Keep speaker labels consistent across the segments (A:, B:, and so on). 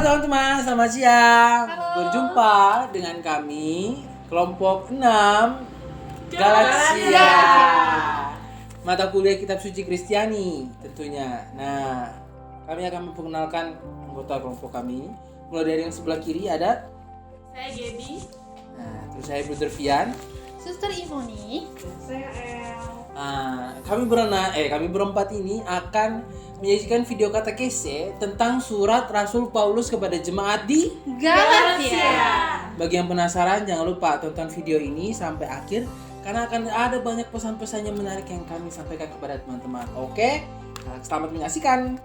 A: teman-teman, selamat siang.
B: Halo.
A: Berjumpa dengan kami kelompok 6 Galaksia. Mata kuliah Kitab Suci Kristiani tentunya. Nah, kami akan memperkenalkan anggota kelompok kami. Mulai dari yang sebelah kiri ada
B: Saya Gaby.
A: Nah, terus saya Brother Vian.
B: Suster Ivoni.
C: Saya El.
A: Kami berempat ini akan menyajikan video katekese tentang surat Rasul Paulus kepada jemaat di
B: Galatia.
A: Bagi yang penasaran, jangan lupa tonton video ini sampai akhir karena akan ada banyak pesan-pesan yang menarik yang kami sampaikan kepada teman-teman. Oke, selamat menyaksikan.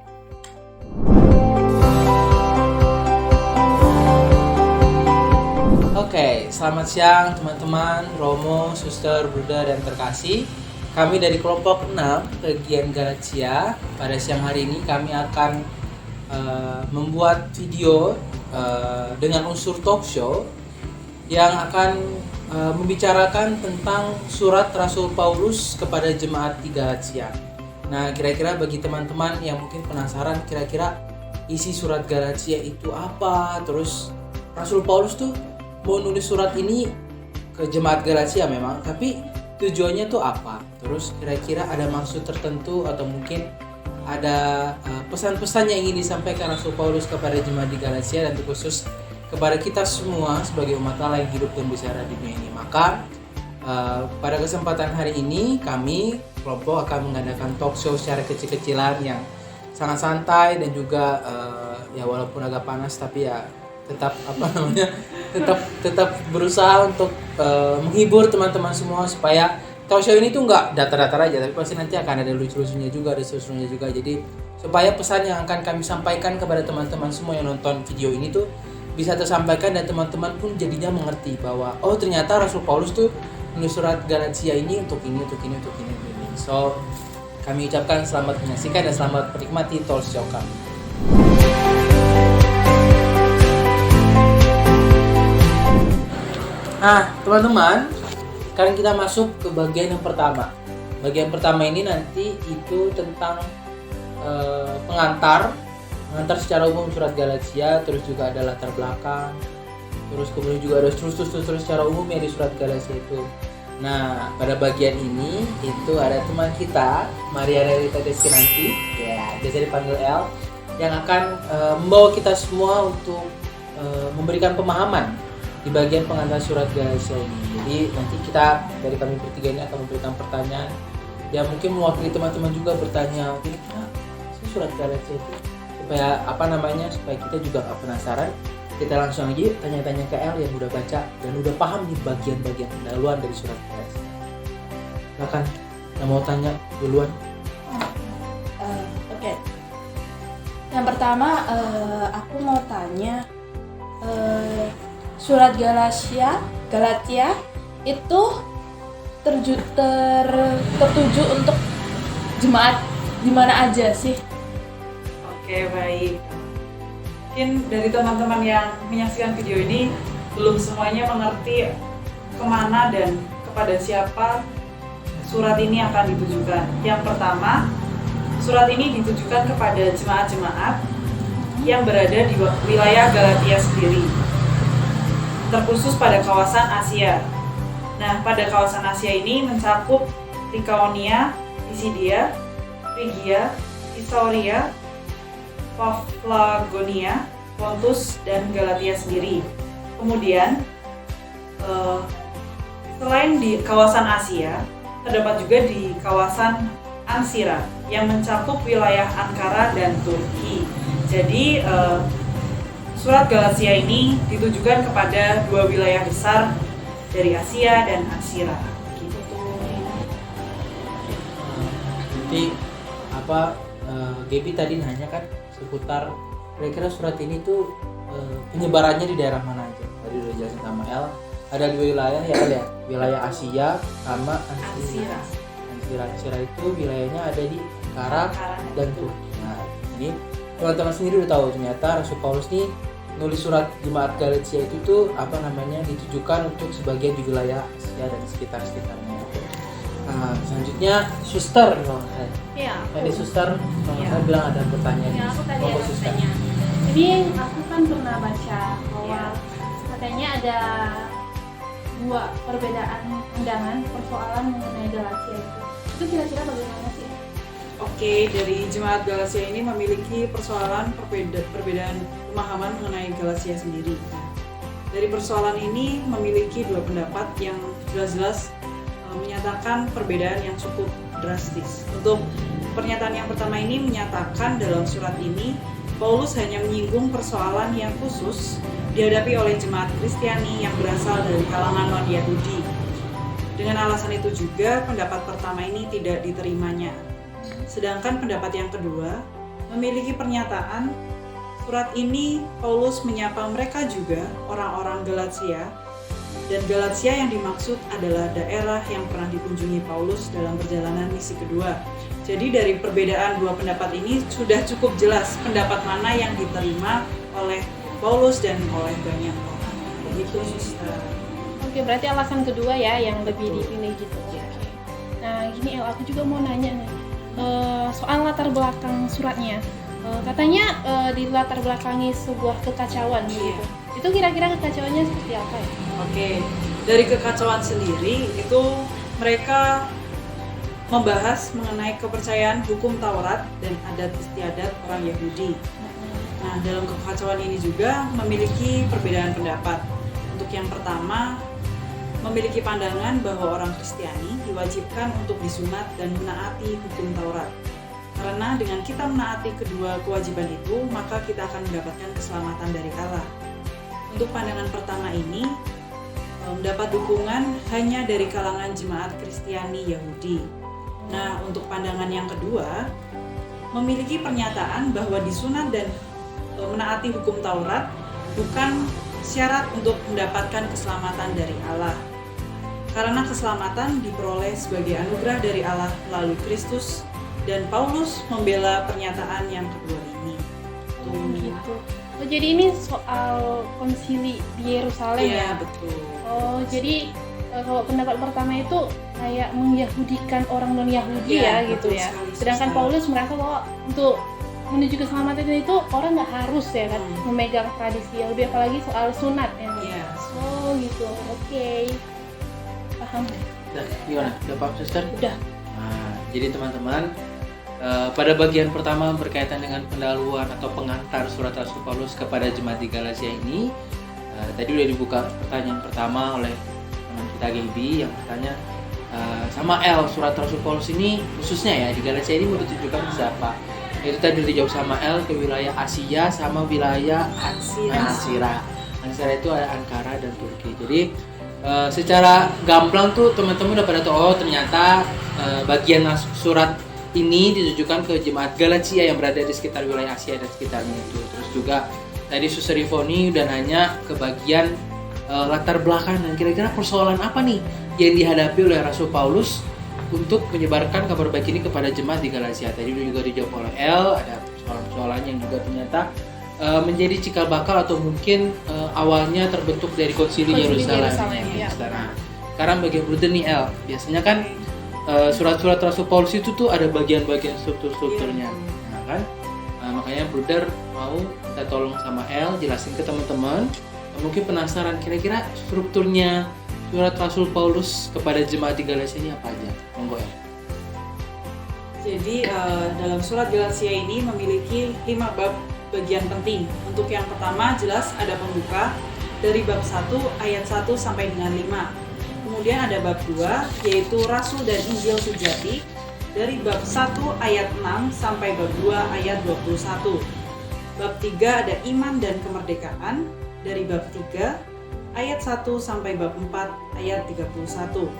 A: Oke, selamat siang teman-teman, Romo, Suster, Bruda, dan terkasih. Kami dari kelompok 6 bagian Galatia. Pada siang hari ini kami akan membuat video dengan unsur talk show yang akan membicarakan tentang surat Rasul Paulus kepada jemaat di Galatia. Nah, kira-kira bagi teman-teman yang mungkin penasaran kira-kira isi surat Galatia itu apa, terus Rasul Paulus tuh mau nulis surat ini ke jemaat Galatia memang, tapi tujuannya tuh apa? Terus kira-kira ada maksud tertentu atau mungkin ada pesan-pesan yang ingin disampaikan Rasul Paulus kepada jemaat di Galatia dan khusus kepada kita semua sebagai umat Allah yang hidup dan berbicara di dunia ini. Maka pada kesempatan hari ini kami kelompok akan mengadakan talk show secara kecil-kecilan yang sangat santai dan juga ya walaupun agak panas tapi ya tetap berusaha untuk menghibur teman-teman semua supaya talk show ini tuh nggak datar-datar aja, tapi pasti nanti akan ada lucu-lucunya juga, ada seru-serunya juga. Jadi supaya pesan yang akan kami sampaikan kepada teman-teman semua yang nonton video ini tuh bisa tersampaikan dan teman-teman pun jadinya mengerti bahwa oh ternyata Rasul Paulus tuh menulis surat Galatia ini untuk ini. So kami ucapkan selamat menyaksikan dan selamat menikmati talk show kami. Nah, teman-teman, sekarang kita masuk ke bagian yang pertama. Bagian pertama ini nanti itu tentang pengantar secara umum surat Galatia, terus juga ada latar belakang, terus kemudian juga ada terus secara umum yang di surat Galatia itu. Nah, pada bagian ini itu ada teman kita, Maria Rita Deskinanti, ya biasa dipanggil El, yang akan membawa kita semua untuk memberikan pemahaman di bagian pengantar surat Galatia ini. Jadi nanti kita dari kami bertiga ini akan memberikan pertanyaan yang mungkin mewakili teman-teman juga bertanya, kira-kira surat Galatia itu supaya kita juga gak penasaran. Kita langsung aja tanya-tanya ke El yang udah baca dan udah paham nih bagian-bagian pendahuluan dari surat Galatia. Silakan, yang mau tanya duluan.
B: Oke. Yang pertama aku mau tanya surat Galatia itu tertuju untuk jemaat di mana aja sih?
C: Oke, baik. Mungkin dari teman-teman yang menyaksikan video ini belum semuanya mengerti kemana dan kepada siapa surat ini akan ditujukan. Yang pertama, surat ini ditujukan kepada jemaat-jemaat yang berada di wilayah Galatia sendiri, terkhusus pada kawasan Asia. Nah, pada kawasan Asia ini mencakup Likaonia, Pisidia, Frigia, Isauria, Paflagonia, Pontus, dan Galatia sendiri. Kemudian, selain di kawasan Asia, terdapat juga di kawasan Ansira yang mencakup wilayah Ankara dan Turki. Jadi, surat Galatia ini ditujukan kepada dua wilayah besar dari Asia dan Ansira. Gitu.
A: Nanti Gaby tadi nanya kan seputar kira-kira surat ini tuh penyebarannya di daerah mana aja. Tadi udah jelasin sama El, ada dua wilayah ya, ada wilayah Asia sama Ansira. Ansira itu wilayahnya ada di Ankara dan Turki. Nah, ini teman-teman sendiri udah tahu ternyata Rasul Paulus nih nulis surat jemaat Galatia itu tuh ditujukan untuk sebagian di wilayah Asia dan sekitar-sekitarnya. Selanjutnya Suster,
B: Iya.
A: Tadi Suster, saya bilang ada pertanyaan.
B: Ya, aku tadi ada
A: Suster.
B: pertanyaan. Jadi aku kan pernah baca bahwa katanya ada dua perbedaan pandangan persoalan mengenai Galatia itu. Itu kira-kira bagaimana sih?
C: Oke, dari jemaat Galatia ini memiliki persoalan perbedaan pemahaman mengenai Galatia sendiri. Dari persoalan ini memiliki dua pendapat yang jelas-jelas menyatakan perbedaan yang cukup drastis. Untuk pernyataan yang pertama ini menyatakan dalam surat ini Paulus hanya menyinggung persoalan yang khusus dihadapi oleh jemaat Kristiani yang berasal dari kalangan non-Yahudi. Dengan alasan itu juga pendapat pertama ini tidak diterimanya. Sedangkan pendapat yang kedua memiliki pernyataan surat ini Paulus menyapa mereka juga orang-orang Galatia, dan Galatia yang dimaksud adalah daerah yang pernah dikunjungi Paulus dalam perjalanan misi kedua. Jadi dari perbedaan dua pendapat ini sudah cukup jelas pendapat mana yang diterima oleh Paulus dan oleh banyak orang. Begitu, Suster.
B: Oke, berarti alasan kedua ya yang lebih dipilih gitu. Oke. Nah, gini El, aku juga mau nanya nih. Soal latar belakang suratnya. Katanya di latar belakangi sebuah kekacauan gitu. Itu kira-kira kekacauannya seperti apa ya?
C: Oke, dari kekacauan sendiri itu mereka membahas mengenai kepercayaan hukum Taurat dan adat istiadat orang Yahudi. Nah, dalam kekacauan ini juga memiliki perbedaan pendapat. Untuk yang pertama, memiliki pandangan bahwa orang Kristiani diwajibkan untuk disunat dan menaati hukum Taurat. Karena dengan kita menaati kedua kewajiban itu, maka kita akan mendapatkan keselamatan dari Allah. Untuk pandangan pertama ini, mendapat dukungan hanya dari kalangan jemaat Kristiani Yahudi. Nah, untuk pandangan yang kedua, memiliki pernyataan bahwa disunat dan menaati hukum Taurat bukan syarat untuk mendapatkan keselamatan dari Allah. Karena keselamatan diperoleh sebagai anugerah dari Allah melalui Kristus, dan Paulus membela pernyataan yang kedua ini.
B: Gitu. Oh, jadi ini soal konsili di Yerusalem ya?
C: Iya, betul.
B: Oh, jadi kalau pendapat pertama itu kayak mengyahudikan orang non-Yahudi
C: Iya,
B: ya gitu
C: betul
B: ya.
C: sekali,
B: Sedangkan
C: Suster.
B: Paulus merasa bahwa untuk menuju keselamatan itu orang nggak harus ya kan memegang tradisi Yahudi, apalagi soal sunat ya.
C: Iya.
B: Oh gitu, oke. Paham.
A: Udah, gimana? Udah paham, Suster?
B: Udah.
A: Nah, jadi teman-teman, pada bagian pertama berkaitan dengan pendahuluan atau pengantar surat Rasul Paulus kepada jemaat di Galatia ini, tadi udah dibuka pertanyaan pertama oleh teman kita Gaby yang bertanya, sama L, surat Rasul Paulus ini khususnya ya di Galatia ini mau ditujukan ke siapa? Itu tadi dijawab sama L, ke wilayah Asia sama wilayah Ansira. Ansira itu ada Ankara dan Turki. Jadi secara gamblang tuh teman-teman udah pada tahu, oh ternyata bagian surat ini ditujukan ke jemaat Galatia yang berada di sekitar wilayah Asia dan sekitarnya itu. Terus juga tadi Suster Ivoni udah nanya ke bagian latar belakang dan kira-kira persoalan apa nih yang dihadapi oleh Rasul Paulus untuk menyebarkan kabar baik ini kepada jemaat di Galatia. Tadi juga dijawab oleh L, ada persoalan-persoalan yang juga ternyata menjadi cikal bakal atau mungkin awalnya terbentuk dari konsili Yerusalem.
B: Ya.
A: Nah, sekarang bagian Bruder nih L, biasanya kan surat-surat Rasul Paulus itu tuh ada bagian-bagian struktur-strukturnya, nah, kan? Makanya Bruder mau kita tolong sama L jelasin ke teman-teman, mungkin penasaran kira-kira strukturnya surat Rasul Paulus kepada jemaat di Galatia ini apa aja? Monggo ya.
C: Jadi dalam surat Galatia ini memiliki 5 bab bagian penting. Untuk yang pertama jelas ada pembuka dari bab 1 ayat 1 sampai dengan 5. Kemudian ada bab 2 yaitu Rasul dan Injil Sejati dari bab 1 ayat 6 sampai bab 2 ayat 21. Bab 3 ada Iman dan Kemerdekaan dari bab 3 ayat 1 sampai bab 4 ayat 31.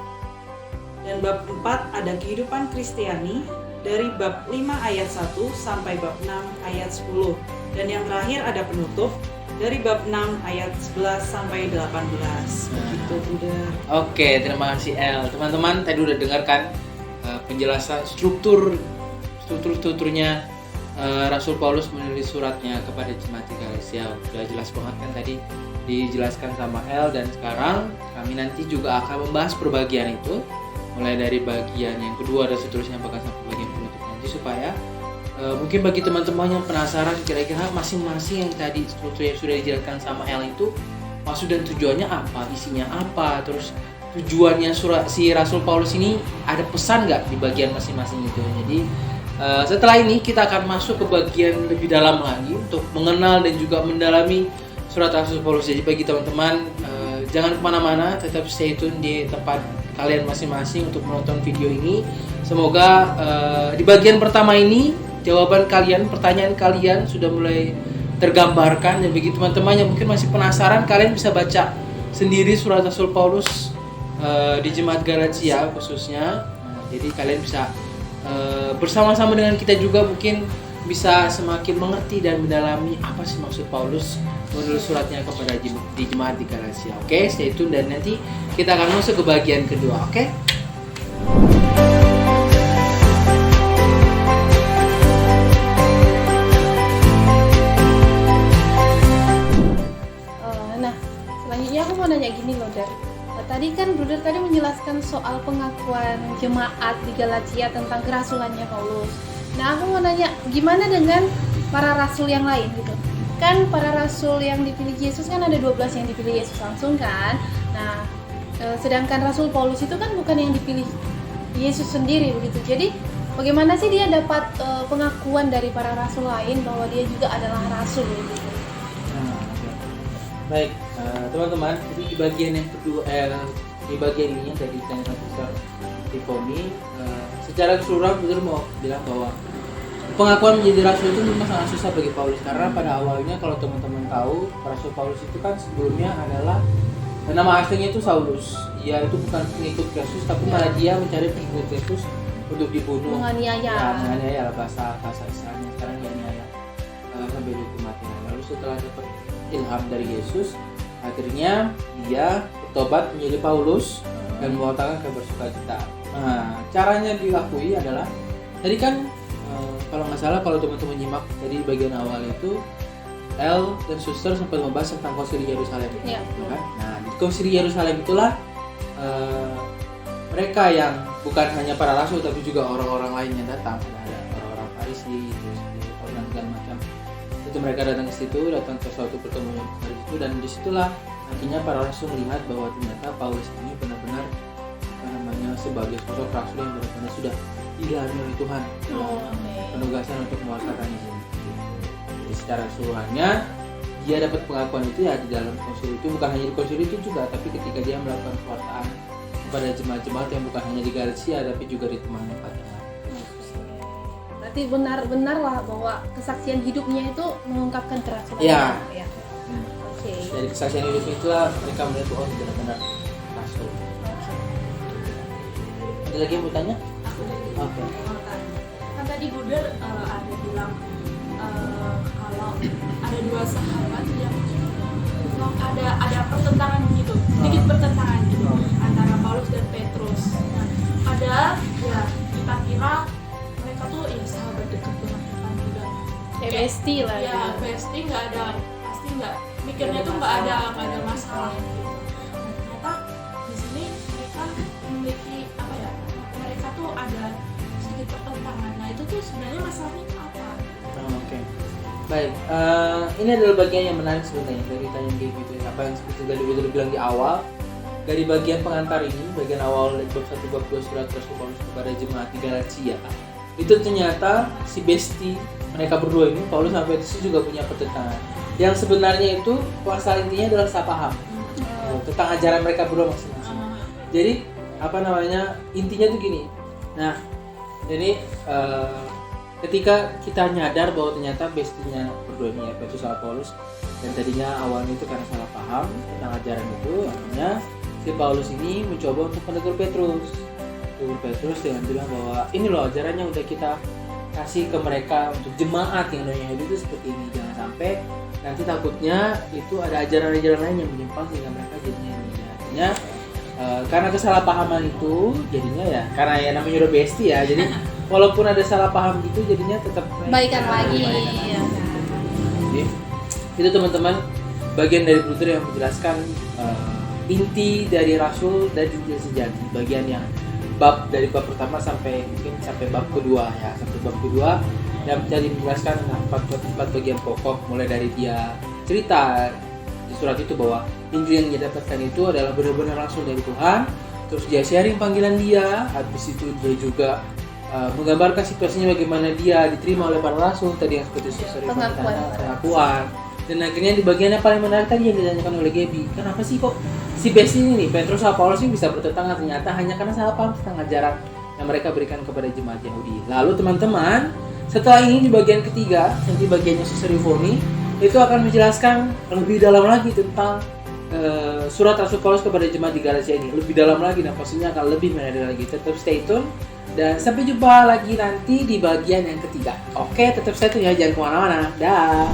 C: Dan bab 4 ada Kehidupan Kristiani dari bab 5 ayat 1 sampai bab 6 ayat 10. Dan yang terakhir ada penutup dari bab 6 ayat 11 sampai 18. Begitu udah.
A: Oke, terima kasih El. Teman-teman tadi udah dengarkan penjelasan strukturnya Rasul Paulus menulis suratnya kepada jemaat di Galatia. Udah jelas banget kan tadi dijelaskan sama El, dan sekarang kami nanti juga akan membahas perbagian itu mulai dari bagian yang kedua dan seterusnya bahkan sampai bagian penutup nanti, supaya Mungkin bagi teman-teman yang penasaran kira-kira masing-masing yang tadi struktur yang sudah dijelaskan sama El itu maksud dan tujuannya apa, isinya apa, terus tujuannya surat si Rasul Paulus ini ada pesan nggak di bagian masing-masing itu. Jadi setelah ini kita akan masuk ke bagian lebih dalam lagi untuk mengenal dan juga mendalami surat Rasul Paulus. Jadi bagi teman-teman jangan kemana-mana, tetap stay tune di tempat kalian masing-masing untuk menonton video ini. Semoga di bagian pertama ini jawaban kalian, pertanyaan kalian sudah mulai tergambarkan. Dan bagi teman-teman yang mungkin masih penasaran, kalian bisa baca sendiri surat Rasul Paulus di Jemaat Galatia khususnya. Jadi kalian bisa bersama-sama dengan kita juga mungkin bisa semakin mengerti dan mendalami apa sih maksud Paulus menulis suratnya kepada di Jemaat di Galatia. Oke, stay tune dan nanti kita akan masuk ke bagian kedua. Oke?
B: Selanjutnya aku mau nanya gini loh, Dar. Tadi kan Bruder tadi menjelaskan soal pengakuan jemaat di Galatia tentang kerasulannya Paulus. Nah, aku mau nanya gimana dengan para rasul yang lain gitu. Kan para rasul yang dipilih Yesus kan ada 12 yang dipilih Yesus langsung kan. Nah, sedangkan Rasul Paulus itu kan bukan yang dipilih Yesus sendiri begitu. Jadi bagaimana sih dia dapat pengakuan dari para rasul lain bahwa dia juga adalah rasul gitu.
A: Baik, teman-teman, jadi di bagian yang kedua, di bagian ini yang tadi ditanyakan Sister Tiffany, secara keseluruhan betul mau bilang bahwa pengakuan menjadi rasul itu memang sangat susah bagi Paulus, karena pada awalnya kalau teman-teman tahu, Rasul Paulus itu kan sebelumnya adalah nama aslinya itu Saulus. Dia itu bukan pengikut Yesus, tapi malah dia mencari pengikut Yesus untuk dibunuh. Menganiaya bahasa istilahnya sekarang dianiaya sampai dihukum mati. Lalu setelah dapat ilham dari Yesus, akhirnya dia bertobat menjadi Paulus dan mengatakan kabar sukacita. Nah, caranya dilakui adalah tadi kan kalau nggak salah, kalau teman-teman nyimak dari bagian awal itu El dan Suster sempat membahas tentang konsili Yerusalem,
B: ya.
A: Kan? Nah, di konsili Yerusalem itulah mereka yang bukan hanya para rasul tapi juga orang-orang lain yang datang, ada orang-orang Farisi, terus dan segala macam. Itu mereka datang ke situ, datang ke suatu pertemuan dari situ, dan disitulah akhirnya para rasul melihat bahwa ternyata Paulus ini benar-benar sebagai sosok rasul yang benar-benar sudah diilhami oleh Tuhan, penugasan untuk mewakilkan Injil. Jadi secara keseluruhannya dia dapat pengakuan itu ya di dalam konsil itu, bukan hanya di konsil itu juga, tapi ketika dia melakukan pewartaan kepada jemaat-jemaat yang bukan hanya di Galatia tapi juga di tempat-tempat yang lain.
B: Berarti benar-benar lah bahwa kesaksian hidupnya itu mengungkapkan kerasulan.
A: Ya.
B: Oke.
A: Dari kesaksian hidup itulah mereka melihat bahwa benar-benar rasul. Ada lagi yang mau tanya? Oke.
D: Kan tadi Bruder ada bilang kalau ada dua sahabat yang ada pertentangan gitu, sedikit pertentangan gitu antara Paulus dan Petrus. Nah, ada ya kita kira mereka tuh ya sahabat dekat dengan Tuhan juga.
B: Bestie lah.
D: Ya bestie, nggak ada, pasti nggak mikirnya tuh nggak ada masalah gitu. Nah, ternyata di sini mereka memiliki apa ya? Mereka tuh ada sedikit pertentangan. Nah itu tuh sebenarnya masalahnya itu apa?
A: Oke. Baik, ini adalah bagian yang menarik sebenarnya dari tanya kayak gitu. Apa yang seperti tadi udah bilang di awal, dari bagian pengantar ini, bagian awal dari bab 1 bab 2 surat Rasul Paulus kepada jemaat di Galatia, itu ternyata si bestie mereka berdua ini, Paulus sama Petrus juga punya pertentangan. Yang sebenarnya itu masalah intinya adalah salah paham tentang ajaran mereka berdua masing-masing. Jadi intinya tuh gini. Nah, jadi ketika kita nyadar bahwa ternyata bestinya berdua ini ya, Petrus sama Paulus, dan tadinya awalnya itu karena salah paham tentang ajaran itu, akhirnya si Paulus ini mencoba untuk menegur Petrus dengan bilang bahwa ini loh ajaran yang udah kita kasih ke mereka untuk jemaat yang namanya itu seperti ini, jangan sampai nanti takutnya itu ada ajaran-ajaran lain yang menyimpang sehingga mereka jadinya ini. Artinya karena kesalahpahaman itu jadinya ya, karena ya namanya udah bestie ya, jadi walaupun ada salah paham gitu jadinya tetap
B: baikan lagi. Ya.
A: Jadi itu teman-teman bagian dari Bruder yang menjelaskan inti dari Rasul dan Injil sejati, bagian yang dari bab pertama sampai bab kedua ya, sampai bab kedua dan jadi menjelaskan empat bagian pokok, mulai dari dia cerita di surat itu bahwa Injil yang dia dapatkan itu adalah benar-benar langsung dari Tuhan. Terus dia sharing panggilan dia, habis itu dia juga menggambarkan situasinya bagaimana dia diterima oleh para rasul tadi yang seperti pengakuan. Dan akhirnya di bagian yang paling menarik tadi yang ditanyakan oleh Gaby, kenapa sih kok si Besti ini nih, Petrus sama Paulus ini bisa bertentangan? Ternyata hanya karena salah paham tentang ajaran yang mereka berikan kepada jemaat Yahudi. Lalu teman-teman, setelah ini di bagian ketiga, nanti bagiannya Suster Ivoni, itu akan menjelaskan lebih dalam lagi tentang surat Rasul Paulus kepada jemaat di Galatia ini. Lebih dalam lagi, dan pastinya akan lebih menarik lagi. Tetap stay tune. Dan sampai jumpa lagi nanti di bagian yang ketiga. Oke, tetap stay tune ya, jangan kemana-mana. Dah.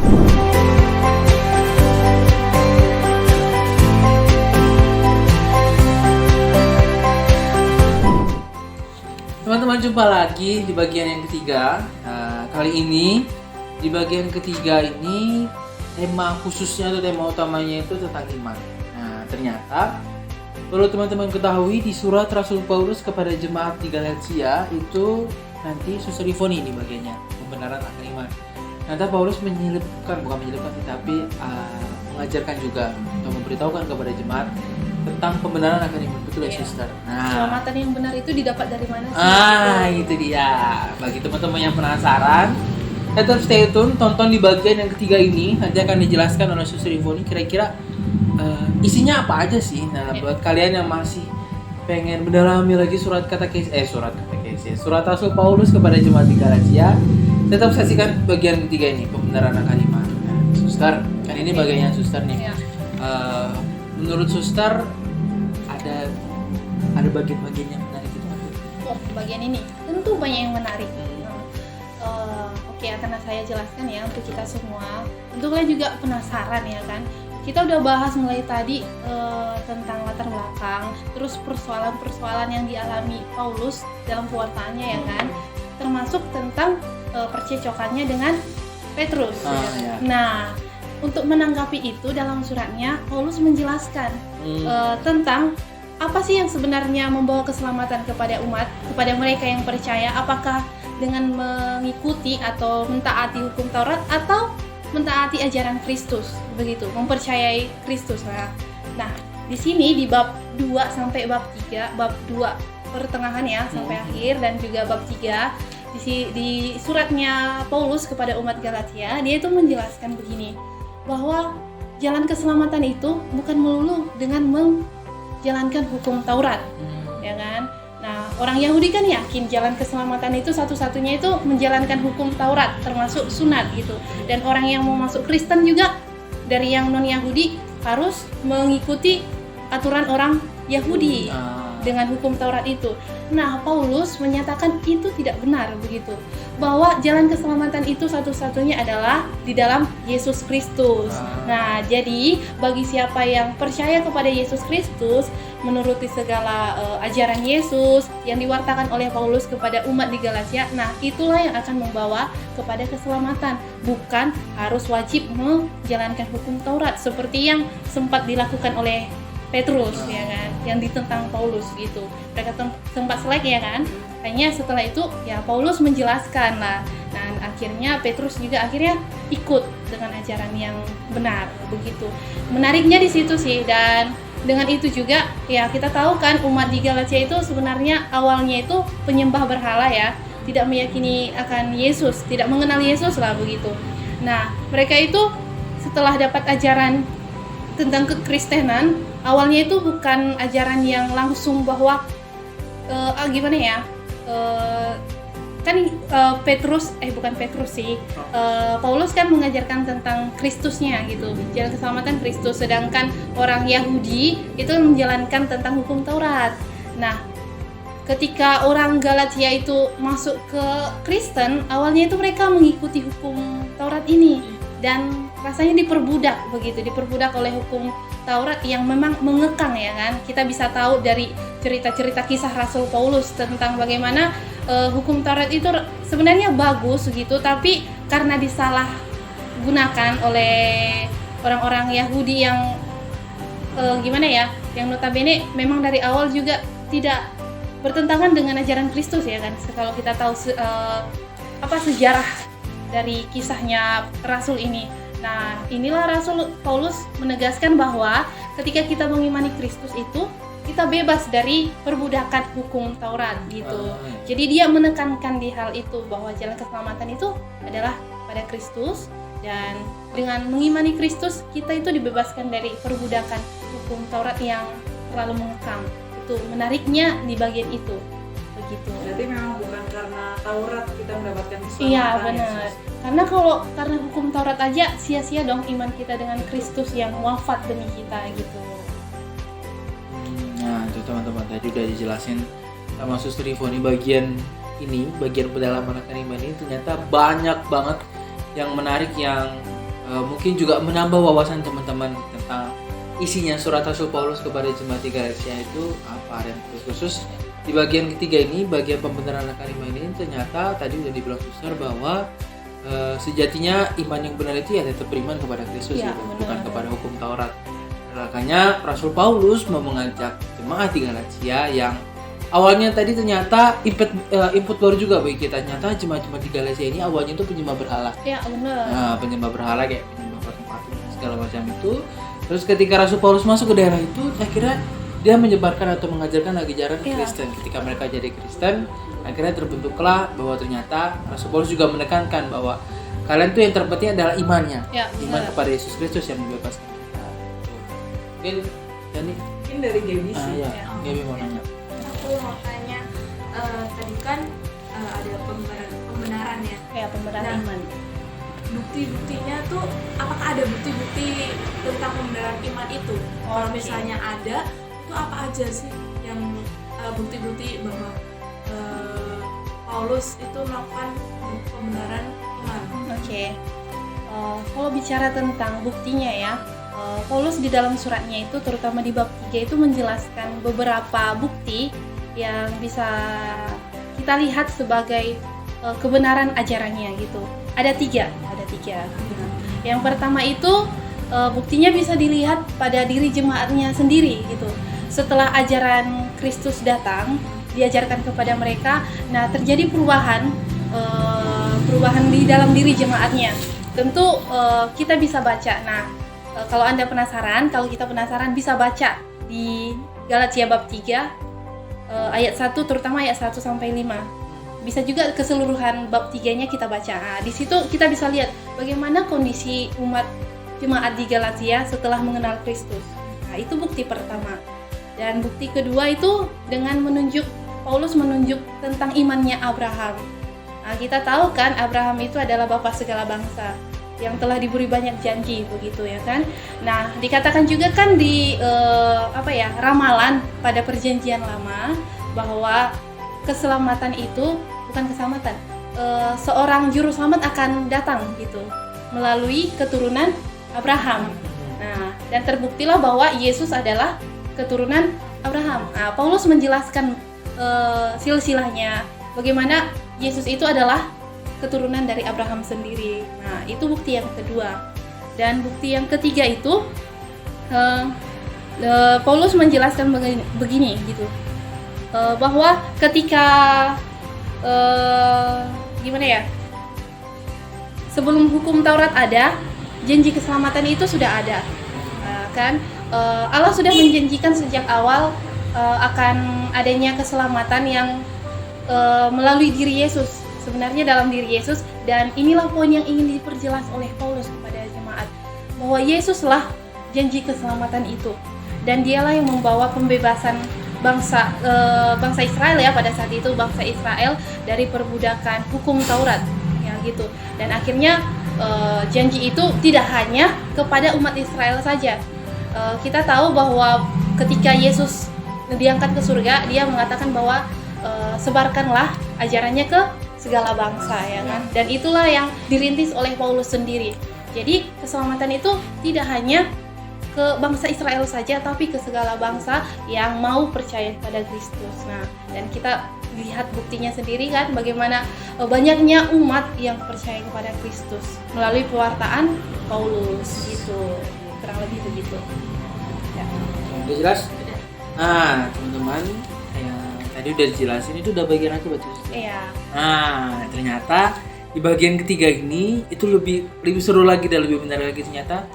A: Teman-teman, jumpa lagi di bagian yang ketiga. Kali ini di bagian ketiga ini tema khususnya atau tema utamanya itu tentang iman. Nah, ternyata perlu teman-teman ketahui di surat Rasul Paulus kepada jemaat di Galatia itu nanti Suster Ivoni di bagiannya pembenaran akan iman. Nanti Paulus bukan menyelipkan, tetapi mengajarkan juga atau memberitahukan kepada jemaat tentang pembenaran akan iman. Betul ya, Suster? Nah,
B: keselamatan yang benar itu didapat dari mana sih?
A: Itu dia. Bagi teman-teman yang penasaran, tetap stay tune, tonton di bagian yang ketiga ini. Nanti akan dijelaskan oleh Suster Ivoni kira-kira isinya apa aja sih. Nah, buat kalian yang masih pengen mendalami lagi surat Rasul Paulus kepada jemaat di Galatia, tetap saksikan bagian ketiga ini, pembenaran akan iman. Nah, Suster, kan ini bagiannya Suster nih. Menurut Suster ada bagian-bagian yang menarik itu apa?
B: Oh, bagian ini tentu banyak yang menarik. Oke, akan saya jelaskan ya untuk kita semua. Untuk kalian juga penasaran ya kan? Kita udah bahas mulai tadi tentang latar belakang, terus persoalan-persoalan yang dialami Paulus dalam pewartaannya ya kan, termasuk tentang percecokannya dengan Petrus.
A: Ya.
B: Nah, untuk menanggapi itu dalam suratnya Paulus menjelaskan tentang apa sih yang sebenarnya membawa keselamatan kepada umat, kepada mereka yang percaya, apakah dengan mengikuti atau mentaati hukum Taurat atau mentaati ajaran Kristus, begitu, mempercayai Kristus. Nah, di sini di bab 2 sampai bab 3, bab 2 pertengahan ya sampai akhir, dan juga bab 3 di suratnya Paulus kepada umat Galatia, dia itu menjelaskan begini, bahwa jalan keselamatan itu bukan melulu dengan menjalankan hukum Taurat, ya kan? Nah, orang Yahudi kan yakin jalan keselamatan itu satu-satunya itu menjalankan hukum Taurat, termasuk sunat gitu. Dan orang yang mau masuk Kristen juga dari yang non-Yahudi harus mengikuti aturan orang Yahudi dengan hukum Taurat itu. Nah, Paulus menyatakan itu tidak benar begitu. Bahwa jalan keselamatan itu satu-satunya adalah di dalam Yesus Kristus. Nah, jadi bagi siapa yang percaya kepada Yesus Kristus, menuruti segala ajaran Yesus yang diwartakan oleh Paulus kepada umat di Galatia, nah itulah yang akan membawa kepada keselamatan, bukan harus wajib menjalankan hukum Taurat seperti yang sempat dilakukan oleh Petrus ya kan, yang ditentang Paulus gitu. Mereka sempat selek ya kan. Hanya setelah itu ya Paulus menjelaskan lah. Dan akhirnya Petrus juga akhirnya ikut dengan ajaran yang benar begitu. Menariknya di situ sih. Dan dengan itu juga ya kita tahu kan umat di Galatia itu sebenarnya awalnya itu penyembah berhala ya, tidak meyakini akan Yesus, tidak mengenal Yesus lah begitu. Nah, mereka itu setelah dapat ajaran tentang kekristenan, awalnya itu bukan ajaran yang langsung bahwa gimana ya, Paulus kan mengajarkan tentang Kristusnya gitu, jalan keselamatan Kristus, sedangkan orang Yahudi itu menjalankan tentang hukum Taurat. Nah, ketika orang Galatia itu masuk ke Kristen, awalnya itu mereka mengikuti hukum Taurat ini dan rasanya diperbudak oleh hukum Taurat yang memang mengekang ya kan. Kita bisa tahu dari cerita-cerita kisah Rasul Paulus tentang bagaimana hukum Taurat itu sebenarnya bagus gitu, tapi karena disalahgunakan oleh orang-orang Yahudi yang yang notabene memang dari awal juga tidak bertentangan dengan ajaran Kristus ya kan. Kalau kita tahu sejarah dari kisahnya Rasul ini. Nah, inilah Rasul Paulus menegaskan bahwa ketika kita mengimani Kristus itu, kita bebas dari perbudakan hukum Taurat gitu. Jadi dia menekankan di hal itu bahwa jalan keselamatan itu adalah pada Kristus, dan dengan mengimani Kristus kita itu dibebaskan dari perbudakan hukum Taurat yang terlalu mengekang. Itu menariknya di bagian itu. Begitu.
C: Berarti memang bukan karena Taurat kita mendapatkan keselamatan.
B: Iya, benar. Karena kalau karena hukum Taurat aja sia-sia dong iman kita dengan Kristus yang wafat demi kita gitu.
A: Nah, itu teman-teman tadi udah dijelasin sama Suster Ivoni bagian ini, bagian pendalaman akan iman ini ternyata banyak banget yang menarik, yang mungkin juga menambah wawasan teman-teman tentang isinya surat Rasul Paulus kepada jemaat di Galatia itu apa. Dan khusus di bagian ketiga ini, bagian pembenaran akan iman ini, ternyata tadi udah dibilang Suster bahwa sejatinya iman yang benar itu ya tetap beriman kepada Kristus,
B: Ya,
A: gitu,
B: benar.
A: bukan kepada hukum Taurat. Makanya Rasul Paulus mau mengajak jemaat di Galatia yang awalnya tadi ternyata input baru juga bagi kita. Ternyata jemaat-jemaat di Galatia ini awalnya itu penyembah berhala.
B: Ya, benar.
A: Nah, penyembah berhala kayak penyembah patung-patung segala macam itu. Terus ketika Rasul Paulus masuk ke daerah itu, akhirnya dia menyebarkan atau mengajarkan ajaran Kristen. Ketika mereka jadi Kristen, akhirnya terbentuklah bahwa ternyata Rasul Paulus juga menekankan bahwa kalian tuh yang terpenting adalah imannya,
B: Ya,
A: iman
B: benar.
A: kepada Yesus Kristus yang membebaskan kita. Mungkin Dani,
C: Mungkin dari Gaby sih.
A: ya, Gaby mau nanya.
D: Aku mau tanya, tadi kan ada pembenaran ya.
B: Ya, pembenaran
D: Nah,
B: iman.
D: Bukti-buktinya tuh, apakah ada bukti-bukti tentang pembenaran iman itu? Kalau
B: Oke.
D: misalnya ada, itu apa aja sih yang bukti-bukti bahwa Paulus itu melakukan pembenaran iman?
B: Oke. Kalau bicara tentang buktinya ya, Paulus di dalam suratnya itu terutama di bab 3 itu menjelaskan beberapa bukti yang bisa kita lihat sebagai kebenaran ajarannya gitu. Ada tiga. Yang pertama itu buktinya bisa dilihat pada diri jemaatnya sendiri gitu. Setelah ajaran Kristus datang, diajarkan kepada mereka, nah terjadi perubahan di dalam diri jemaatnya. Tentu kita bisa baca. Nah, kalau Anda penasaran, kalau kita penasaran bisa baca di Galatia bab 3 ayat 1, terutama ayat 1 sampai 5. Bisa juga keseluruhan bab 3-nya kita baca. Nah, di situ kita bisa lihat bagaimana kondisi umat jemaat di Galatia setelah mengenal Kristus. Nah, itu bukti pertama. Dan bukti kedua itu dengan Paulus menunjuk tentang imannya Abraham. Nah, kita tahu kan Abraham itu adalah bapa segala bangsa yang telah diberi banyak janji, begitu ya kan. Nah, dikatakan juga kan di ramalan pada perjanjian lama bahwa keselamatan itu bukan keselamatan, seorang juru selamat akan datang gitu melalui keturunan Abraham. Nah, dan terbuktilah bahwa Yesus adalah keturunan Abraham. Nah, Paulus menjelaskan silsilahnya, bagaimana Yesus itu adalah keturunan dari Abraham sendiri. Nah, itu bukti yang kedua. Dan bukti yang ketiga itu Paulus menjelaskan begini gitu, bahwa ketika sebelum hukum Taurat ada, janji keselamatan itu sudah ada. Allah sudah menjanjikan sejak awal akan adanya keselamatan yang melalui diri Yesus, sebenarnya dalam diri Yesus. Dan inilah poin yang ingin diperjelas oleh Paulus kepada jemaat, bahwa Yesuslah janji keselamatan itu, dan dialah yang membawa pembebasan bangsa Israel ya, pada saat itu bangsa Israel dari perbudakan hukum Taurat ya gitu. Dan akhirnya janji itu tidak hanya kepada umat Israel saja. Kita tahu bahwa ketika Yesus diangkat ke surga, dia mengatakan bahwa sebarkanlah ajarannya ke segala bangsa ya kan. Dan itulah yang dirintis oleh Paulus sendiri. Jadi keselamatan itu tidak hanya ke bangsa Israel saja, tapi ke segala bangsa yang mau percaya pada Kristus. Nah, dan kita lihat buktinya sendiri kan, bagaimana banyaknya umat yang percaya kepada Kristus melalui pewartaan Paulus gitu. Kurang lebih begitu. Ya.
A: Udah jelas? Nah, teman-teman, tadi udah dijelasin, itu udah bagian aku baca.
B: Iya.
A: Nah, ternyata di bagian ketiga ini itu lebih seru lagi dan lebih menarik lagi. Ternyata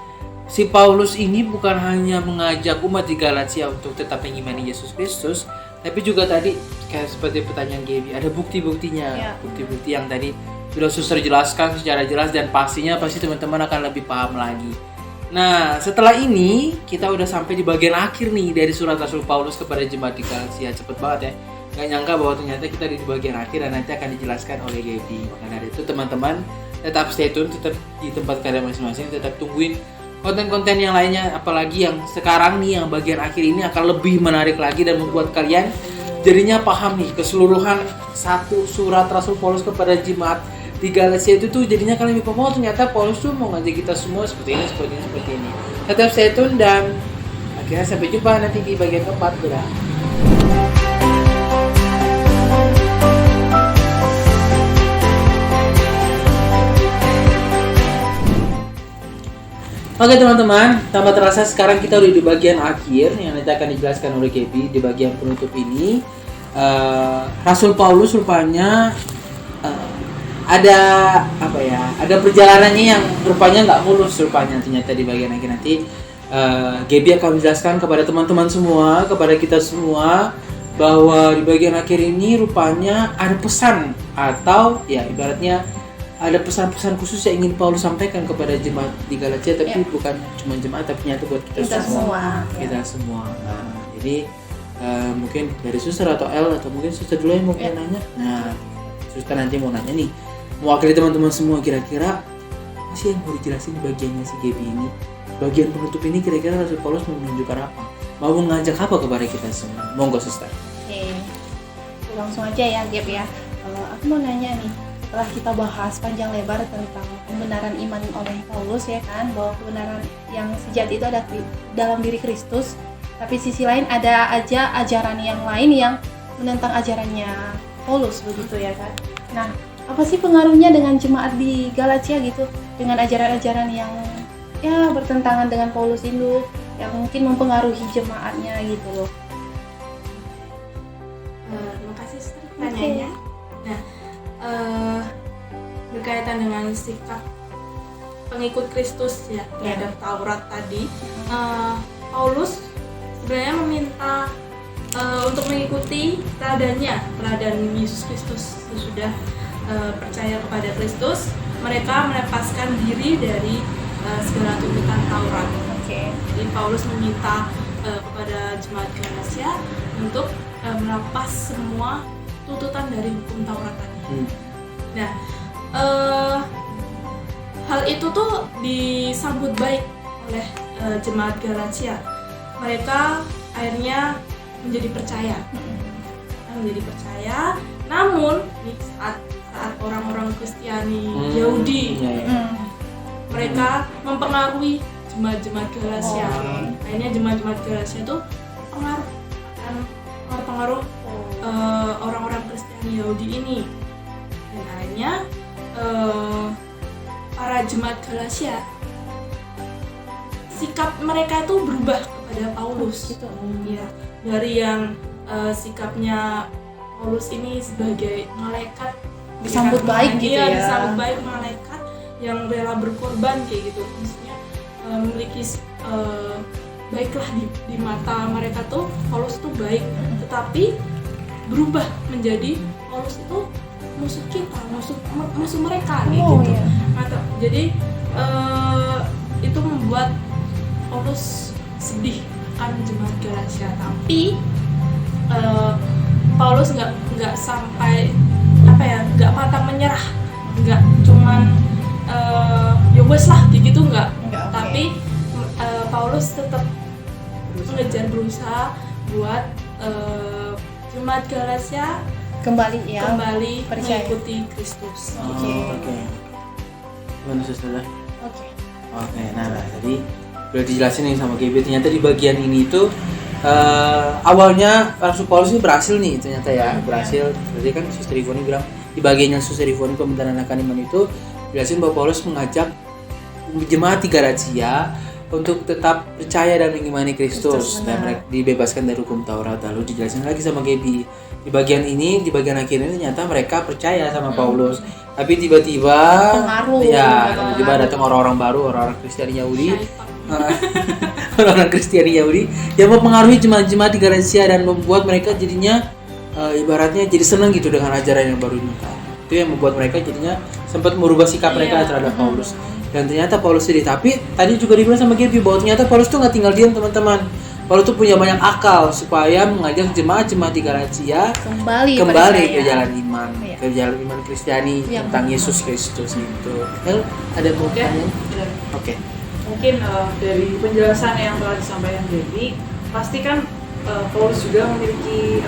A: si Paulus ini bukan hanya mengajak umat di Galatia untuk tetap mengimani Yesus Kristus, tapi juga tadi kayak seperti pertanyaan Gaby, ada bukti-buktinya,
B: Ya.
A: bukti-bukti yang tadi sudah suster jelaskan secara jelas dan pastinya pasti teman-teman akan lebih paham lagi. Nah, setelah ini kita udah sampai di bagian akhir nih dari surat Rasul Paulus kepada jemaat di Galatia. Cepet banget ya. Gak nyangka bahwa ternyata kita di bagian akhir dan nanti akan dijelaskan oleh Gaby. Maka dari itu teman-teman tetap stay tune, tetap di tempat kalian masing-masing, tetap tungguin konten-konten yang lainnya, apalagi yang sekarang nih yang bagian akhir ini akan lebih menarik lagi dan membuat kalian jadinya paham nih keseluruhan satu surat Rasul Paulus kepada jemaat di Galatia itu tuh jadinya kalian lebih paham, oh ternyata Paulus tuh mau ngajak kita semua seperti ini, seperti ini, seperti ini. Tetap stay tune dan akhirnya sampai jumpa nanti di bagian keempat. Dadah. Oke teman-teman, tanpa terasa sekarang kita udah di bagian akhir yang nanti akan dijelaskan oleh Gaby. Di bagian penutup ini Rasul Paulus rupanya ada apa ya? Ada perjalanannya yang rupanya nggak mulus rupanya ternyata di bagian akhir nanti. Gaby akan menjelaskan kepada teman-teman semua, kepada kita semua bahwa di bagian akhir ini rupanya ada pesan atau ya ibaratnya ada pesan-pesan khusus yang ingin Paulus sampaikan kepada jemaat di Galatia, tapi bukan cuma jemaat tapi nyata buat kita semua. Kita semua. Nah, jadi mungkin dari suster atau L atau mungkin suster dulu yang mau nanya. Nah, suster nanti mau nanya nih, mewakili teman-teman semua, kira-kira apa sih yang mau dijelasin bagiannya si Gaby ini? Bagian penutup ini kira-kira Rasul Paulus mau menunjukkan apa? Mau mengajak apa kepada kita semua? Monggo suster.
B: Oke, langsung aja ya Gap ya. Kalau aku mau nanya nih, setelah kita bahas panjang lebar tentang pembenaran iman oleh Paulus ya kan, bahwa kebenaran yang sejati itu ada dalam diri Kristus, tapi sisi lain ada aja ajaran yang lain yang menentang ajarannya Paulus begitu ya kan. Nah, apa sih pengaruhnya dengan jemaat di Galatia gitu, dengan ajaran-ajaran yang ya bertentangan dengan Paulus itu, yang mungkin mempengaruhi jemaatnya gitu loh.
D: Terima kasih Sister pertanyaannya. Nah, berkaitan dengan sikap pengikut Kristus ya terhadap Taurat tadi, Paulus sebenarnya meminta untuk mengikuti teladan Yesus Kristus. Sesudah percaya kepada Kristus, mereka melepaskan diri dari segala tuntutan Taurat. Jadi Paulus meminta kepada jemaat Galatia untuk melepas semua tuntutan dari hukum Taurat tadi. Nah, hal itu tuh disambut baik oleh jemaat Galatia. Mereka akhirnya menjadi percaya. Namun saat orang-orang Kristiani Yahudi mereka mempengaruhi jemaat-jemaat Galatia. Akhirnya jemaat-jemaat Galatia itu pengaruh orang-orang Kristiani Yahudi ini. Dan akhirnya para jemaat Galatia, sikap mereka itu berubah kepada Paulus. Ya, dari yang sikapnya Paulus ini sebagai malaikat
B: Disambut baik gitu ya.
D: Disambut baik malaikat yang rela berkorban kayak gitu. Maksudnya memiliki baiklah di mata mereka tuh Paulus tuh baik, tetapi berubah menjadi Paulus itu musuh kita, musuh mereka gitu. Jadi itu membuat Paulus sedih akan jemaat Galatia. Tapi Paulus nggak sampai nggak pantang menyerah, nggak cuman ya wes lah gitu nggak. Tapi Paulus tetap berusaha buat jemaat Galatia kembali
B: percaya.
D: mengikuti Kristus.
A: Oke. Gimana suster? Oke, nah tadi udah dijelasin nih sama Gaby, ternyata di bagian ini itu awalnya Rasul Paulus ini berhasil nih ternyata ya, berhasil. Tadi kan Suster Ivoni bilang di bagiannya Suster Ivoni pembenaran akan iman itu dijelasin bahwa Paulus mengajak jemaat di Galatia untuk tetap percaya dan mengimani Kristus dan mereka dibebaskan dari hukum Taurat. Lalu dijelasin lagi sama Gaby, di bagian ini, di bagian akhir ini ternyata mereka percaya sama Paulus. Tapi tiba-tiba
B: Pengaruh.
A: tiba-tiba datang orang-orang baru, orang-orang Kristen Yahudi. Orang-orang Kristen Yahudi yang mempengaruhi jemaat-jemaat di Galatia dan membuat mereka jadinya ibaratnya jadi senang gitu dengan ajaran yang baru ini. Itu yang membuat mereka jadinya sempat merubah sikap mereka terhadap Paulus. Dan ternyata Paulus sedih. Tapi tadi juga dibilang sama Gaby bahwa ternyata Paulus tuh nggak tinggal diam, teman-teman. Paulus tuh punya banyak akal supaya mengajak jemaat-jemaat di Galatia
B: kembali
A: ke
B: percaya.
A: jalan iman,
B: Iya.
A: ke jalan iman Kristiani
B: Iya.
A: tentang Yesus Kristus gitu. Ada mau
C: Ya,
A: tanya?
C: benar.
A: Oke.
C: Mungkin dari penjelasan yang telah disampaikan Gaby, pasti kan Paulus juga memiliki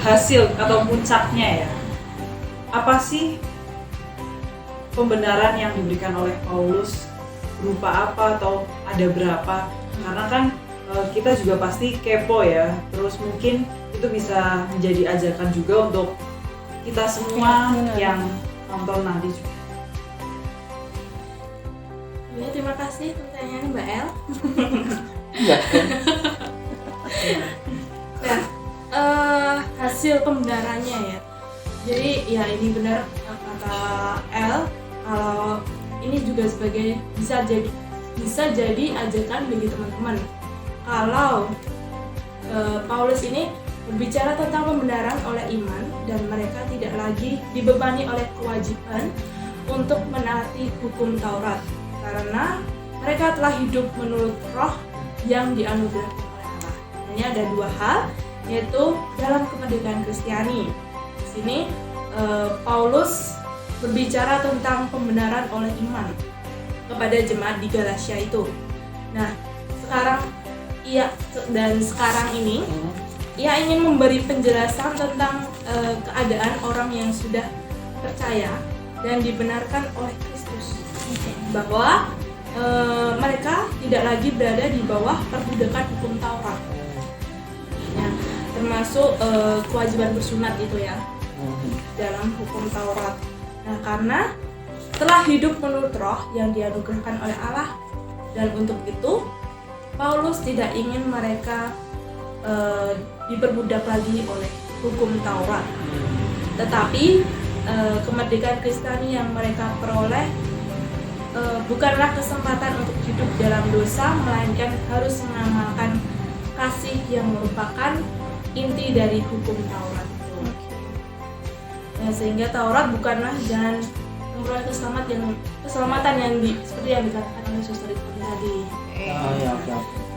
C: hasil atau puncaknya ya. Apa sih pembenaran yang diberikan oleh Paulus, berupa apa atau ada berapa? Karena kan kita juga pasti kepo ya. Terus mungkin itu bisa menjadi ajakan juga untuk kita semua
B: Ya, benar.
C: yang nonton nanti juga.
D: Ya, terima kasih pertanyaannya Mbak El.
A: Enggak.
D: Nah, hasil pembenarannya ya. Jadi ya ini benar kata El, kalau ini juga sebagai bisa jadi ajakan bagi teman-teman. Kalau Paulus ini berbicara tentang pembenaran oleh iman dan mereka tidak lagi dibebani oleh kewajiban untuk menaati hukum Taurat karena mereka telah hidup menurut roh yang dianugerahkan oleh Allah. Ini ada dua hal, yaitu dalam kemerdekaan Kristiani. Di sini Paulus berbicara tentang pembenaran oleh iman kepada jemaat di Galatia itu. Nah, sekarang ini ia ingin memberi penjelasan tentang keadaan orang yang sudah percaya dan dibenarkan oleh Kristus, bahwa mereka tidak lagi berada di bawah perbudakan hukum Taurat. Nah, termasuk kewajiban bersunat itu ya dalam hukum Taurat. Nah, karena telah hidup menurut roh yang dianugerahkan oleh Allah, dan untuk itu Paulus tidak ingin mereka diperbudak lagi oleh hukum Taurat. Tetapi kemerdekaan Kristiani yang mereka peroleh bukanlah kesempatan untuk hidup dalam dosa, melainkan harus mengamalkan kasih yang merupakan inti dari hukum Taurat itu. Ya, sehingga Taurat bukanlah jalan memperoleh keselamatan yang seperti yang dikatakan oleh Suster itu tadi.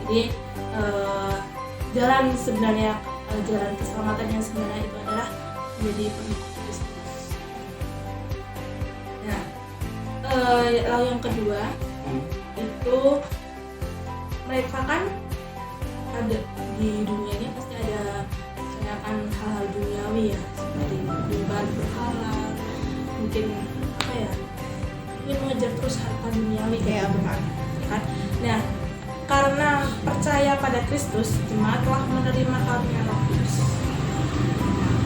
D: Jadi jalan sebenarnya, jalan keselamatan yang sebenarnya itu adalah menjadi pengikut Kristus. Nah, lalu yang kedua itu mereka kan ada di dunia ini pasti ada misalkan hal-hal duniawi ya, seperti menyembah berhala, mungkin ingin mengejar terus harta duniawi kayak gitu kan. Nah, karena percaya pada Kristus, jemaat telah menerima karunia Roh Kudus.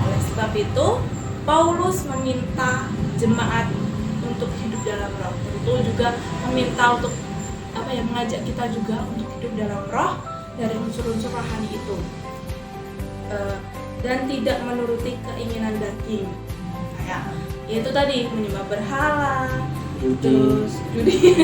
D: Oleh sebab itu, Paulus meminta jemaat untuk hidup dalam roh. Tentu juga meminta untuk mengajak kita juga untuk hidup dalam roh dari unsur-unsur rohani itu. Dan tidak menuruti keinginan daging. Kayak yaitu tadi menyembah berhala, terus judi,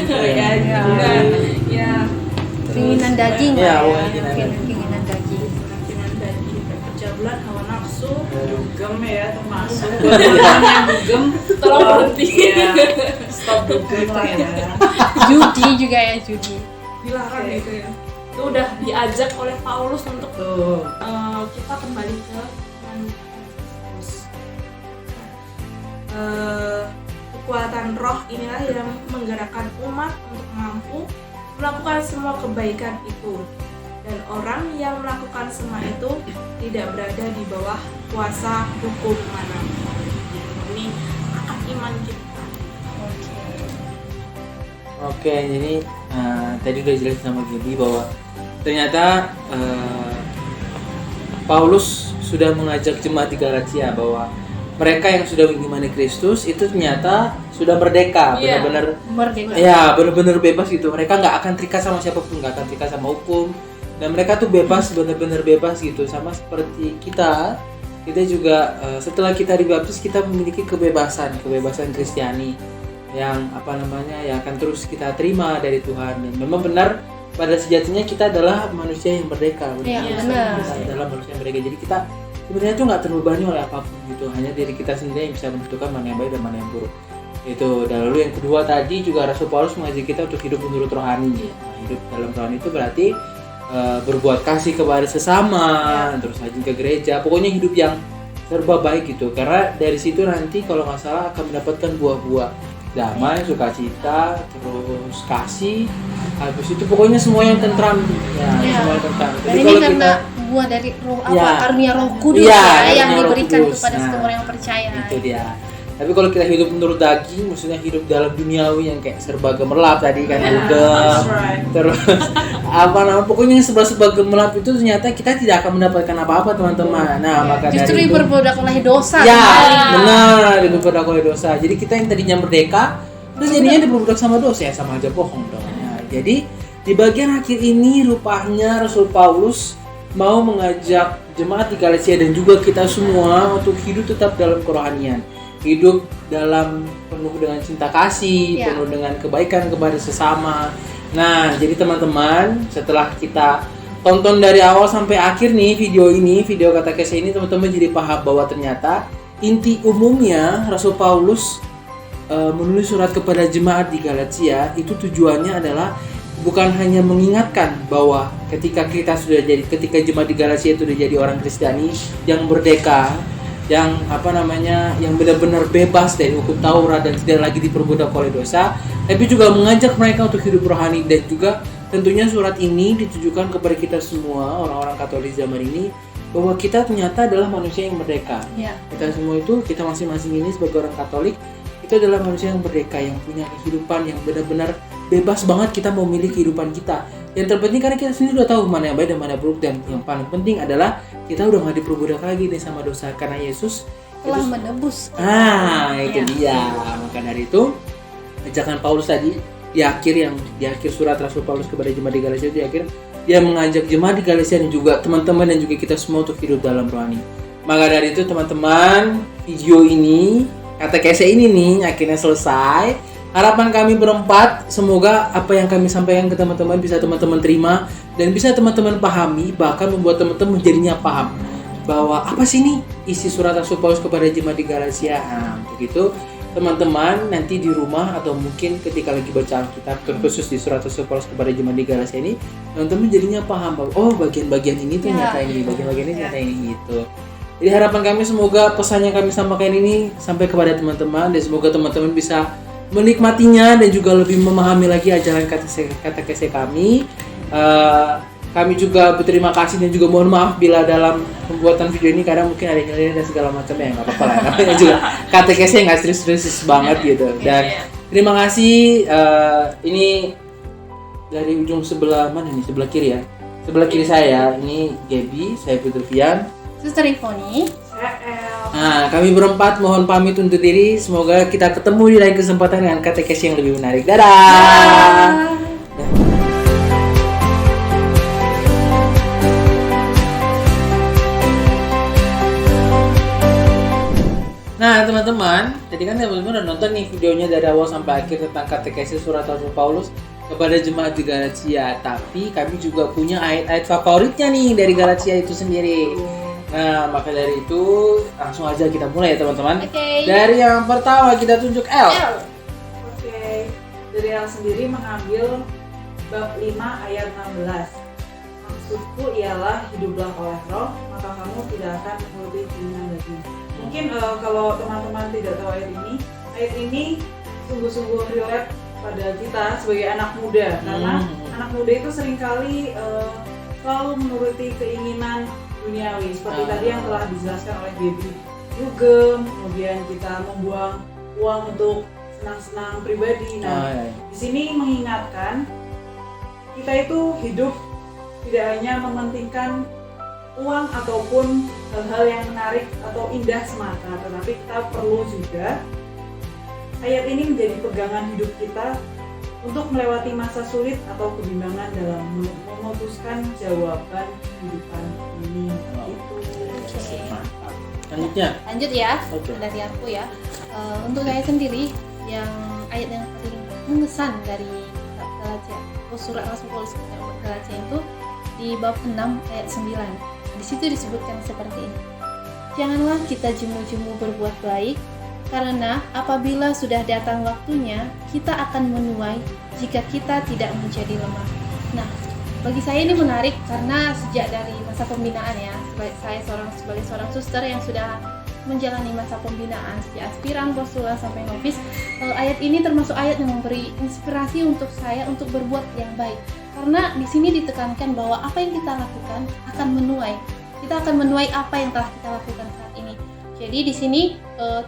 B: Keinginan daging
A: Ya,
B: lah
A: keinginan daging.
B: keinginan daging.
D: percabulan, hawa nafsu,
C: Dugem ya termasuk. Buat orang yang dugem,
D: tolong berhenti.
C: ya, stop dugem lah ya.
B: Judi juga ya, judi.
D: Dilarang gitu ya. Itu udah diajak oleh Paulus untuk
C: Tuh.
D: kita kembali ke iman Kristus. Kekuatan roh inilah yang menggerakkan umat untuk mampu melakukan semua kebaikan itu, dan orang yang melakukan semua itu tidak berada di bawah kuasa hukum manapun. Ini akan iman kita.
A: Oke, jadi tadi udah jelas sama Gaby bahwa ternyata Paulus sudah mengajak jemaat di Galatia bahwa mereka yang sudah mengimani Kristus itu ternyata sudah merdeka,
D: Iya.
A: benar-benar
B: Merdeka.
A: ya benar-benar bebas gitu. Mereka nggak akan terikat sama siapapun, nggak akan terikat sama hukum, dan mereka tuh bebas, benar-benar bebas gitu, sama seperti kita kita juga setelah kita dibaptis kita memiliki kebebasan Kristiani yang yang akan terus kita terima dari Tuhan. Dan memang benar pada sejatinya kita adalah manusia yang merdeka.
B: Iya, benar.
A: Kita adalah manusia yang merdeka. Jadi kita sebenarnya tuh nggak terbebani oleh apapun gitu. Hanya diri kita sendiri yang bisa menentukan mana yang baik dan mana yang buruk. Itu. Dan lalu yang kedua tadi juga Rasul Paulus mengajak kita untuk hidup menurut rohani. Nah, hidup dalam rohani itu berarti berbuat kasih kepada sesama, terus rajin ke gereja, pokoknya hidup yang serba baik gitu. Karena dari situ nanti kalau nggak salah akan mendapatkan buah-buah damai, sukacita, terus kasih, habis itu pokoknya semua yang tentram, semua yang tentram.
B: Dan ini karena buah dari roh karunia Roh Kudus yang diberikan kepada setiap orang yang percaya.
A: Itu dia. Tapi kalau kita hidup menurut daging, maksudnya hidup dalam duniawi yang kayak serba gemerlap tadi kan, terus pokoknya yang serba gemerlap itu ternyata kita tidak akan mendapatkan apa-apa teman-teman. Nah, maka
B: justru
A: dari itu
B: berbudak oleh dosa.
A: Benar, berbudak oleh dosa. Jadi kita yang tadinya merdeka, terus jadinya diperbudak sama dosa, ya sama aja bohong dong. Nah, jadi di bagian akhir ini rupanya Rasul Paulus mau mengajak jemaat di Galatia dan juga kita semua untuk hidup tetap dalam kerohanian. Hidup dalam penuh dengan cinta kasih, penuh dengan kebaikan kepada sesama. Nah, jadi teman-teman, setelah kita tonton dari awal sampai akhir nih video katekese ini, teman-teman jadi paham bahwa ternyata inti umumnya Rasul Paulus menulis surat kepada jemaat di Galatia itu tujuannya adalah bukan hanya mengingatkan bahwa ketika jemaat di Galatia itu sudah jadi orang Kristiani yang merdeka, yang yang benar-benar bebas dari hukum Taurat dan tidak lagi diperbudak oleh dosa, tapi juga mengajak mereka untuk hidup rohani. Dan juga tentunya surat ini ditujukan kepada kita semua orang-orang Katolik zaman ini bahwa kita ternyata adalah manusia yang merdeka. Kita semua itu, kita masing-masing ini sebagai orang Katolik, itu adalah manusia yang merdeka, yang punya kehidupan yang benar-benar bebas banget kita mau milih kehidupan kita. Yang terpenting karena kita sendiri udah tahu mana yang baik dan mana yang buruk, dan yang paling penting adalah kita udah gak diperbudak lagi nih sama dosa karena Yesus
B: telah menebus.
A: Itu dia. Maka dari itu ajakan Paulus tadi di akhir surat Rasul Paulus kepada jemaat di Galatia itu dia mengajak jemaat di Galatia dan juga teman-teman dan juga kita semua untuk hidup dalam rohani. Maka dari itu teman-teman, video ini katekese ini nih akhirnya selesai. Harapan kami berempat, semoga apa yang kami sampaikan ke teman-teman bisa teman-teman terima dan bisa teman-teman pahami, bahkan membuat teman-teman menjadinya paham bahwa apa sih nih isi surat Rasul Paulus kepada jemaat di Galatia. Nah, begitu teman-teman nanti di rumah atau mungkin ketika lagi baca Alkitab terkhusus di surat Rasul Paulus kepada jemaat di Galatia ini, teman-teman jadinya paham bahwa bagian-bagian ini ternyata ini, bagian-bagian ini ternyata ini gitu. Jadi harapan kami semoga pesan yang kami sampaikan ini sampai kepada teman-teman dan semoga teman-teman bisa menikmatinya dan juga lebih memahami lagi ajaran katekese kami. Kami juga berterima kasih dan juga mohon maaf bila dalam pembuatan video ini kadang mungkin ada nyelin dan segala macam, ya nggak apa-apa lah. Namanya juga katekese nggak serius-serius banget gitu. Dan terima kasih. Ini dari ujung sebelah mana nih? Sebelah kiri ya. Sebelah kiri saya ini Gaby, saya Putrifian,
B: Suster Ivoni.
A: Nah, kami berempat mohon pamit undur diri. Semoga kita ketemu di lain kesempatan dengan katekese yang lebih menarik. Dadah. Nah, teman-teman, tadi kan teman-teman udah nonton nih videonya dari awal sampai akhir tentang katekese surat Rasul Paulus kepada jemaat di Galatia. Tapi kami juga punya ayat-ayat favoritnya nih dari Galatia itu sendiri. Nah, maka dari itu langsung aja kita mulai ya teman-teman. Dari yang pertama kita tunjuk L.
C: Dari L sendiri mengambil bab 5 ayat 16. Maksudku ialah hiduplah oleh roh, maka kamu tidak akan menuruti keinginan daging. Mungkin kalau teman-teman tidak tahu ayat ini sungguh-sungguh relate pada kita sebagai anak muda. Karena anak muda itu seringkali selalu menuruti keinginan duniawi seperti tadi yang telah dijelaskan oleh Gaby. Dugem, kemudian kita membuang uang untuk senang-senang pribadi. Nah, di sini mengingatkan kita itu hidup tidak hanya mementingkan uang ataupun hal-hal yang menarik atau indah semata, tetapi kita perlu juga ayat ini menjadi pegangan hidup kita untuk melewati masa sulit atau kebimbangan dalam memutuskan jawaban kehidupan ini.
A: Lanjutnya.
B: Lanjut ya,
A: Oke.
B: dari aku ya. Untuk saya sendiri, yang ayat yang paling mengesan dari Galatia, surat Rasul Paulus kepada umat Galatia itu di bab 6 ayat 9. Di situ disebutkan seperti ini. Janganlah kita jemu-jemu berbuat baik, karena apabila sudah datang waktunya, kita akan menuai jika kita tidak menjadi lemah. Nah, bagi saya ini menarik karena sejak dari masa pembinaan ya, saya sebagai seorang suster yang sudah menjalani masa pembinaan sejak aspiran, postulan sampai novis, ayat ini termasuk ayat yang memberi inspirasi untuk saya untuk berbuat yang baik. Karena di sini ditekankan bahwa apa yang kita lakukan akan menuai. Kita akan menuai apa yang telah kita lakukan saat ini. Jadi di sini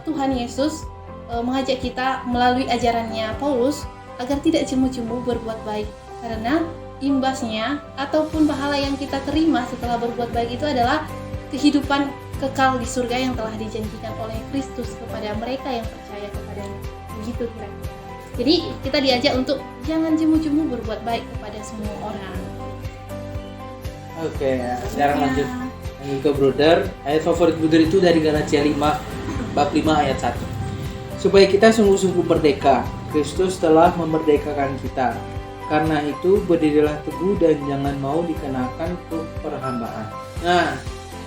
B: Tuhan Yesus mengajak kita melalui ajarannya Paulus agar tidak jemu-jemu berbuat baik. Karena imbasnya ataupun pahala yang kita terima setelah berbuat baik itu adalah kehidupan kekal di surga yang telah dijanjikan oleh Kristus kepada mereka yang percaya kepadanya. Begitu kira-kira. Jadi kita diajak untuk jangan jemu-jemu berbuat baik kepada semua orang.
A: Oke, sekarang lanjut ke Bruder. Ayat favorit Bruder itu dari Galatia 5 bab 5 ayat 1. Supaya kita sungguh-sungguh merdeka, Kristus telah memerdekakan kita. Karena itu berdirilah teguh dan jangan mau dikenakan perhambaan. Nah,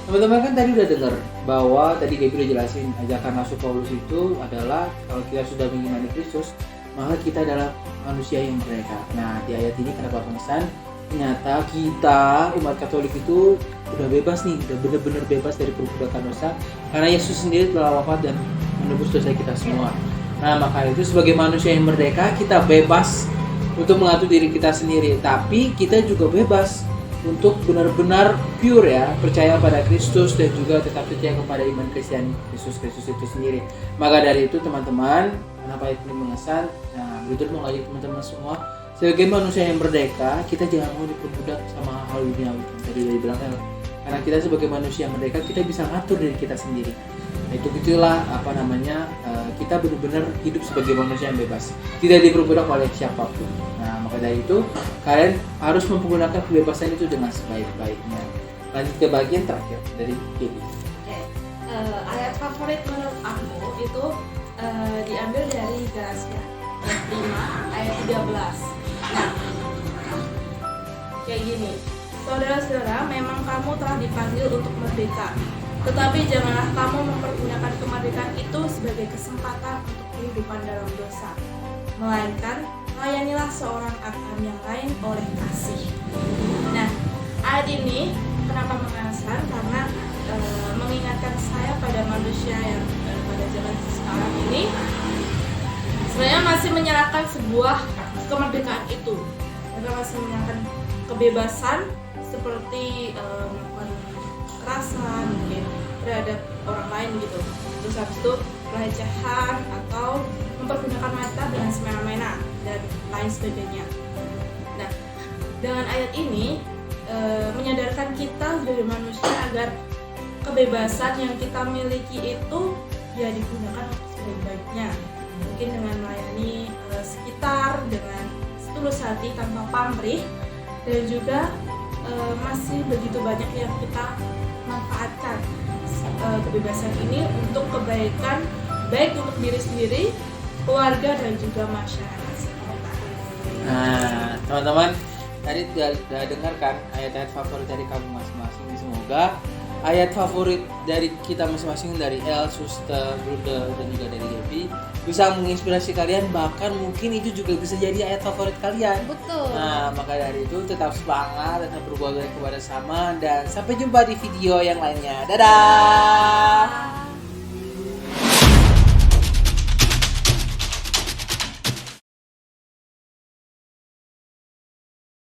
A: teman-teman kan tadi udah dengar bahwa tadi Gaby udah jelasin ajakan Rasul Paulus itu adalah kalau kita sudah mengimani Kristus, maka kita adalah manusia yang merdeka. Nah, di ayat ini kenapa pesan? Ternyata kita umat Katolik itu udah bebas nih, udah benar-benar bebas dari perbudakan dosa karena Yesus sendiri telah wafat dan menebus dosa kita semua. Nah, maka itu sebagai manusia yang merdeka kita bebas untuk mengatur diri kita sendiri, tapi kita juga bebas untuk benar-benar pure ya, percaya pada Kristus dan juga tetap setia kepada iman Kristiani Kristus itu sendiri. Maka dari itu teman-teman, kenapa ini mengesan? Nah, Bruder mau ngajak teman-teman semua sebagai manusia yang merdeka, kita jangan mau diperbudak sama hal duniawi tadi dari belakang. Karena kita sebagai manusia yang merdeka, kita bisa ngatur diri kita sendiri. Nah, itu gitulah kita benar-benar hidup sebagai manusia yang bebas, tidak diperbudak oleh siapapun. Nah, maka dari itu kalian harus menggunakan kebebasan itu dengan sebaik-baiknya. Lanjut ke bagian terakhir dari Gaby.
D: Ayat favorit menurut aku itu diambil dari Galatia 5 ayat 13. Nah, kayak gini. Saudara-saudara, memang kamu telah dipanggil untuk merdeka. Tetapi janganlah kamu mempergunakan kemerdekaan itu sebagai kesempatan untuk kehidupan dalam dosa. Melainkan, layanilah seorang akan yang lain oleh kasih. Nah, ayat ini kenapa mengesan? Karena mengingatkan saya pada manusia yang pada zaman sekarang ini sebenarnya masih menyerahkan sebuah kemerdekaan itu. Mereka masih menyerahkan kebebasan seperti melakukan kekerasan mungkin terhadap orang lain gitu. Terus habis itu pelecehan atau mempergunakan wanita dengan semena-mena dan lain sebagainya. Nah, dengan ayat ini menyadarkan kita sebagai manusia agar kebebasan yang kita miliki itu ya digunakan sebaik-baiknya. Mungkin dengan melayani sekitar dengan setulus hati tanpa pamrih, dan juga masih begitu banyak yang kita manfaatkan kebebasan ini untuk kebaikan, baik untuk diri sendiri, keluarga, dan juga masyarakat sekitar.
A: Nah, teman-teman, tadi sudah dengarkan ayat-ayat favorit dari kamu masing-masing. Semoga ayat favorit dari kita masing-masing, dari El, Suster, Bruder, dan juga dari Gaby bisa menginspirasi kalian, bahkan mungkin itu juga bisa jadi ayat favorit kalian.
B: Betul.
A: Nah, maka dari itu tetap semangat, tetap berbuat baik kepada sama, dan sampai jumpa di video yang lainnya. Dadah.